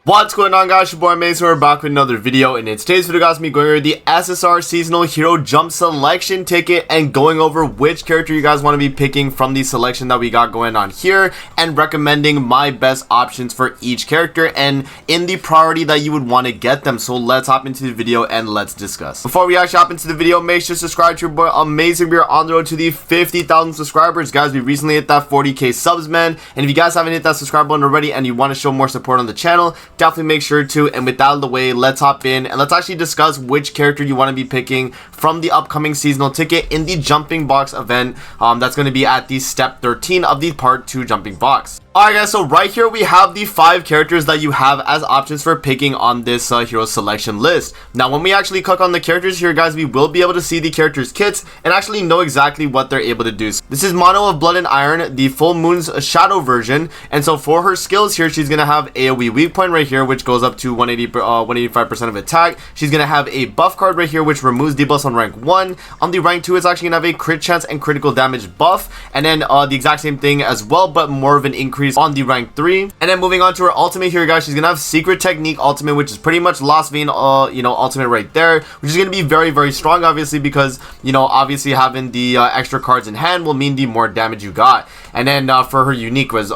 What's going on, guys? Your boy Mason. We're back with another video, and in today's video, guys, me going over the SSR seasonal hero jump selection ticket and going over which character you guys want to be picking from the selection that we got going on here, and recommending my best options for each character and in the priority that you would want to get them. So let's hop into the video and let's discuss. Before we actually hop into the video, make sure to subscribe to your boy Amazing. We are on the road to the 50,000 subscribers, guys. We recently hit that 40k subs, man, and if you guys haven't hit that subscribe button already and you want to show more support on the channel, definitely make sure to. And with that out of the way, let's hop in and let's actually discuss which character you want to be picking from the upcoming seasonal ticket in the jumping box event that's going to be at the step 13 of the part 2 jumping box. Alright, guys, so right here we have the 5 characters that you have as options for picking on this hero selection list. Now when we actually click on the characters here, guys, we will be able to see the characters kits and actually know exactly what they're able to do. So this is Mono of Blood and Iron, the Full Moon's Shadow version, and so for her skills here, she's gonna have AoE weak point right here, which goes up to 185% of attack. She's gonna have a buff card right here, which removes debuffs on rank 1. On the rank 2, it's actually gonna have a crit chance and critical damage buff, and then the exact same thing as well, but more of an increase on the rank 3. And then moving on to her ultimate here, guys, she's gonna have Secret Technique ultimate, which is pretty much Lost Vein ultimate right there, which is gonna be very strong, obviously, because obviously having the extra cards in hand will mean the more damage you got. And then for her unique as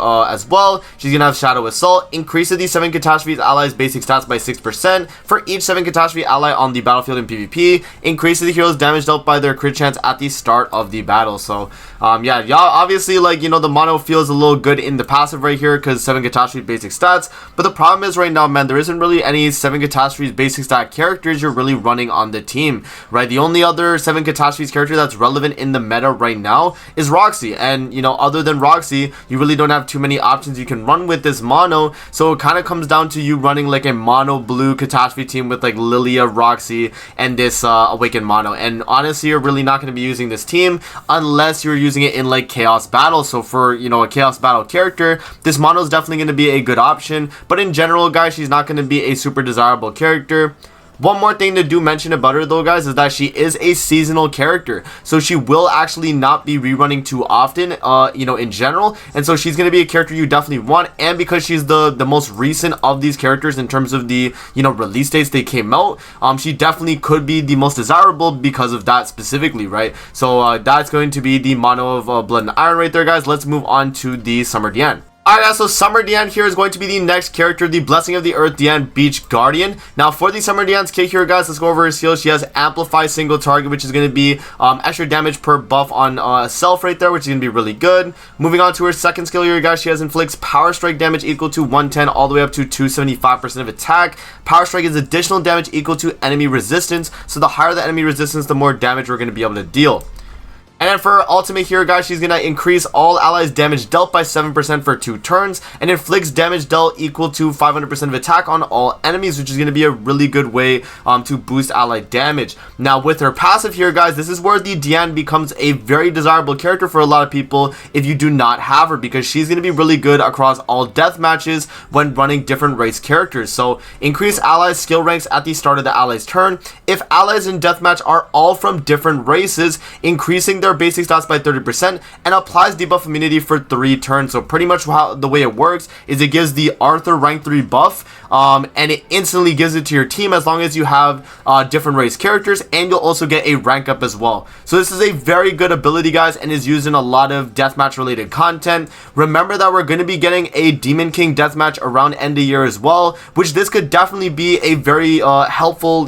well, she's gonna have Shadow Assault, increases the 7 catastrophes allies basic stats by 6% for each 7 catastrophe ally on the battlefield in PvP, increases the hero's damage dealt by their crit chance at the start of the battle. So yeah, y'all obviously, like, the mono feels a little good in the passive right here because 7 catastrophe basic stats, but the problem is right now, man, there isn't really any 7 catastrophes basic stat characters you're really running on the team, right? The only other 7 catastrophes character that's relevant in the meta right now is Roxy, and other than Roxy, you really don't have too many options you can run with this mono. So it kind of comes down to you running like a mono blue catastrophe team with like Lilia, Roxy, and this Awakened mono. And honestly, you're really not going to be using this team unless you're using it in like Chaos Battle. So for a Chaos Battle character, this mono is definitely going to be a good option, but in general, guys, she's not going to be a super desirable character. One more thing to do mention about her though, guys, is that she is a seasonal character, so she will actually not be rerunning too often in general, and so she's going to be a character you definitely want. And because she's the most recent of these characters in terms of the release dates they came out, she definitely could be the most desirable because of that specifically, right? So that's going to be the mono of Blood and Iron right there, guys. Let's move on to the Summer Diane. Alright, guys, so Summer Diane here is going to be the next character, the Blessing of the Earth Diane Beach Guardian. Now, for the Summer Diane's kit here, guys, let's go over her skills. She has Amplify Single Target, which is going to be extra damage per buff on self right there, which is going to be really good. Moving on to her second skill here, guys, she has Inflicts Power Strike damage equal to 110 all the way up to 275% of attack. Power Strike is additional damage equal to enemy resistance, so the higher the enemy resistance, the more damage we're going to be able to deal. And then for her ultimate here, guys, she's going to increase all allies damage dealt by 7% for 2 turns, and inflicts damage dealt equal to 500% of attack on all enemies, which is going to be a really good way to boost ally damage. Now with her passive here, guys, this is where the Diane becomes a very desirable character for a lot of people if you do not have her, because she's going to be really good across all death matches when running different race characters. So increase allies skill ranks at the start of the allies turn. If allies in deathmatch are all from different races, increasing their basic stats by 30%, and applies debuff immunity for 3 turns. So pretty much how the way it works is it gives the Arthur rank 3 buff, and it instantly gives it to your team as long as you have different race characters, and you'll also get a rank up as well. So this is a very good ability, guys, and is used in a lot of deathmatch related content. Remember that we're going to be getting a Demon King deathmatch around end of year as well, which this could definitely be a very helpful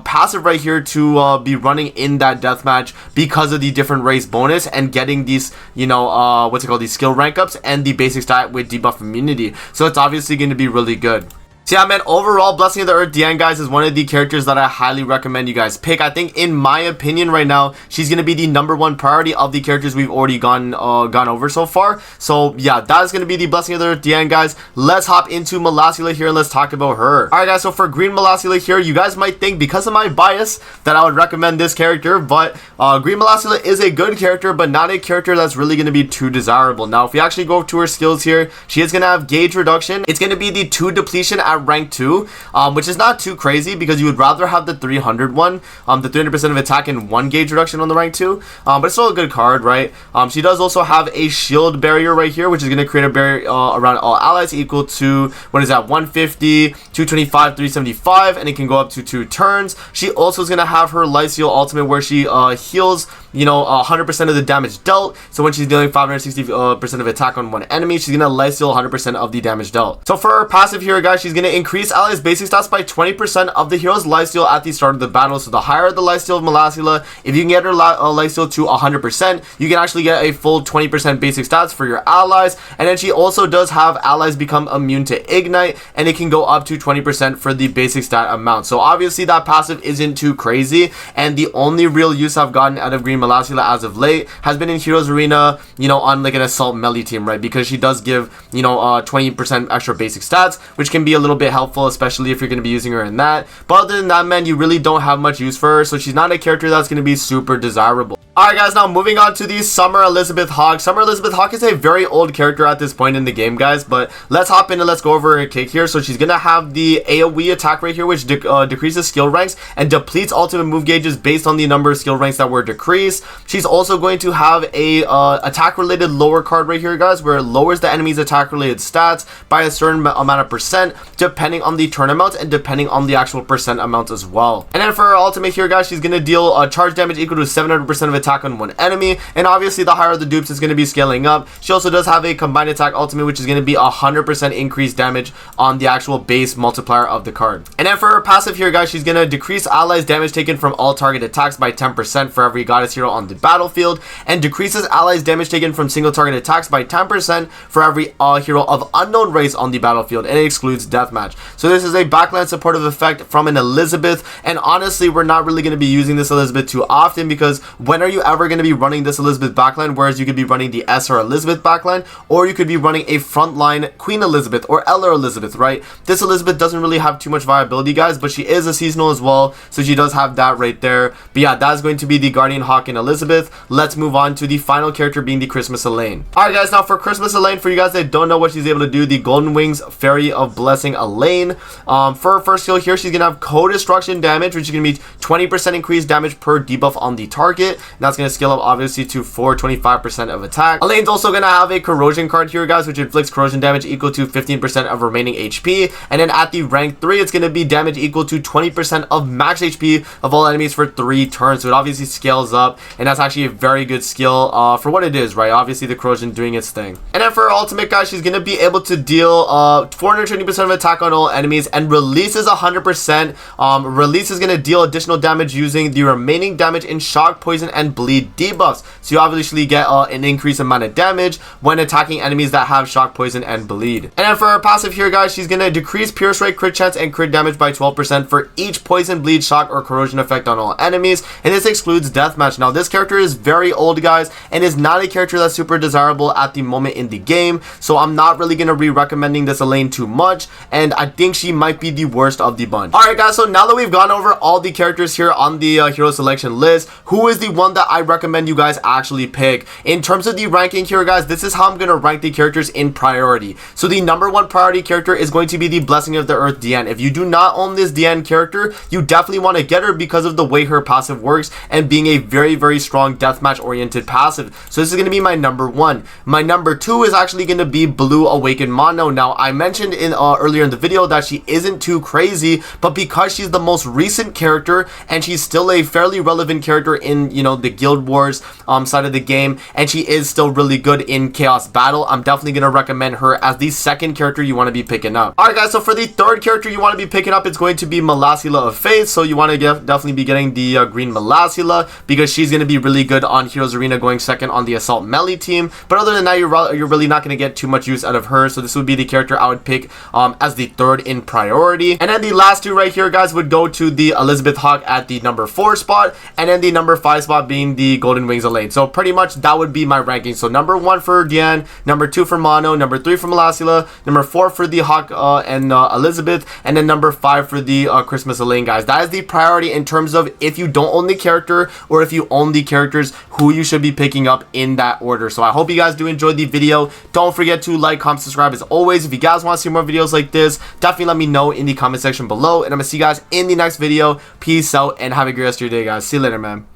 passive right here to be running in that deathmatch because of the different race bonus and getting these these skill rank ups and the basic stat with debuff immunity. So it's obviously going to be really good. So yeah, man, overall, Blessing of the Earth Diane, guys, is one of the characters that I highly recommend you guys pick. I think, in my opinion right now, she's going to be the #1 priority of the characters we've already gone over so far. So yeah, that is going to be the Blessing of the Earth Diane, guys. Let's hop into Melasula here and let's talk about her. Alright, guys, so for Green Melasula here, you guys might think, because of my bias, that I would recommend this character, but Green Melasula is a good character, but not a character that's really going to be too desirable. Now, if we actually go to her skills here, she is going to have Gauge Reduction. It's going to be the 2 depletion at have rank 2, which is not too crazy because you would rather have the 300 one, the 300% of attack and 1 gauge reduction on the rank 2, but it's still a good card, right? She does also have a shield barrier right here, which is going to create a barrier around all allies equal to, what is that, 150, 225, 375, and it can go up to 2 turns. She also is going to have her Lifesteal ultimate where she heals, 100% of the damage dealt. So when she's dealing 560% of attack on one enemy, she's gonna lifesteal 100% of the damage dealt. So for her passive here, guys, she's gonna increase allies' basic stats by 20% of the hero's lifesteal at the start of the battle. So the higher the lifesteal of Malasila, if you can get her lifesteal to 100%, you can actually get a full 20% basic stats for your allies. And then she also does have allies become immune to ignite, and it can go up to 20% for the basic stat amount. So obviously that passive isn't too crazy, and the only real use I've gotten out of Green Malasila as of late has been in Heroes Arena, on like an assault melee team, right? Because she does give 20% extra basic stats, which can be a little bit helpful, especially if you're going to be using her in that. But other than that, man, you really don't have much use for her, so she's not a character that's going to be super desirable. Alright guys, now moving on to the Summer Elizabeth Hawk. Summer Elizabeth Hawk is a very old character at this point in the game, guys, but let's hop in and let's go over her kick here. So she's gonna have the AoE attack right here, which decreases skill ranks and depletes ultimate move gauges based on the number of skill ranks that were decreased. She's also going to have a attack related lower card right here, guys, where it lowers the enemy's attack related stats by a certain amount of percent depending on the turn amount and depending on the actual percent amount as well. And then for her ultimate here, guys, she's gonna deal charge damage equal to 700% of attack on one enemy, and obviously the higher the dupes is going to be scaling up. She also does have a combined attack ultimate, which is going to be 100% increased damage on the actual base multiplier of the card. And then for her passive here, guys, she's going to decrease allies damage taken from all target attacks by 10% for every goddess hero on the battlefield, and decreases allies damage taken from single target attacks by 10% for every hero of unknown race on the battlefield, and it excludes deathmatch. So this is a backline supportive effect from an Elizabeth, and honestly we're not really going to be using this Elizabeth too often, because when are you ever going to be running this Elizabeth backline? Whereas you could be running the SR Elizabeth backline, or you could be running a frontline Queen Elizabeth or Eller Elizabeth, right? This Elizabeth doesn't really have too much viability, guys, but she is a seasonal as well, so she does have that right there. But yeah, that's going to be the Guardian Hawk and Elizabeth. Let's move on to the final character, being the Christmas Elaine. Alright guys, now for Christmas Elaine, for you guys that don't know what she's able to do, the Golden Wings Fairy of Blessing Elaine. For her first skill here, she's gonna have co-destruction damage, which is gonna be 20% increased damage per debuff on the target, and that's gonna scale up obviously to 425% of attack. Elaine's also gonna have a corrosion card here, guys, which inflicts corrosion damage equal to 15% of remaining HP, and then at the rank 3 it's gonna be damage equal to 20% of max HP of all enemies for 3 turns. So it obviously scales up, and that's actually a very good skill for what it is, right? Obviously the corrosion doing its thing. And then for her ultimate, guys, she's gonna be able to deal 420% of attack on all enemies, and releases 100%. Release is gonna deal additional damage using the remaining damage in shock, poison, and bleed debuffs. So you obviously get an increased amount of damage when attacking enemies that have shock, poison, and bleed. And then for her passive here, guys, she's gonna decrease pierce rate, crit chance, and crit damage by 12% for each poison, bleed, shock, or corrosion effect on all enemies, and this excludes deathmatch. Now this character is very old, guys, and is not a character that's super desirable at the moment in the game, so I'm not really gonna be recommending this Elaine too much, and I think she might be the worst of the bunch. Alright guys, so now that we've gone over all the characters here on the hero selection list, who is the one that I recommend you guys actually pick? In terms of the ranking here, guys, this is how I'm gonna rank the characters in priority. So the number 1 priority character is going to be the Blessing of the Earth Diane. If you do not own this Diane character, you definitely want to get her because of the way her passive works and being a very, very strong deathmatch oriented passive. So this is going to be my number 1. My number 2 is actually going to be Blue Awakened Mono. Now I mentioned in earlier in the video that she isn't too crazy, but because she's the most recent character and she's still a fairly relevant character in the Guild Wars side of the game, and she is still really good in Chaos Battle, I'm definitely going to recommend her as the second character you want to be picking up. Alright guys, so for the third character you want to be picking up, it's going to be Malasila of Faith. So you want to definitely be getting the green Malasila because she's going to be really good on Heroes Arena, going second on the assault melee team. But other than that, you're really not going to get too much use out of her, so this would be the character I would pick as the third in priority. And then the last two right here, guys, would go to the Elizabeth Hawk at the number 4 spot, and then the number 5 spot being picking the Golden Wings Elaine. So pretty much that would be my ranking. So number 1 for Diane, number 2 for Mono, number 3 for Melasila, number 4 for the Hawk and Elizabeth, and then number 5 for the Christmas Elaine, guys. That is the priority in terms of if you don't own the character or if you own the characters, who you should be picking up in that order. So I hope you guys do enjoy the video. Don't forget to like, comment, subscribe as always. If you guys want to see more videos like this, definitely let me know in the comment section below, and I'm gonna see you guys in the next video. Peace out and have a great rest of your day, guys. See you later, man.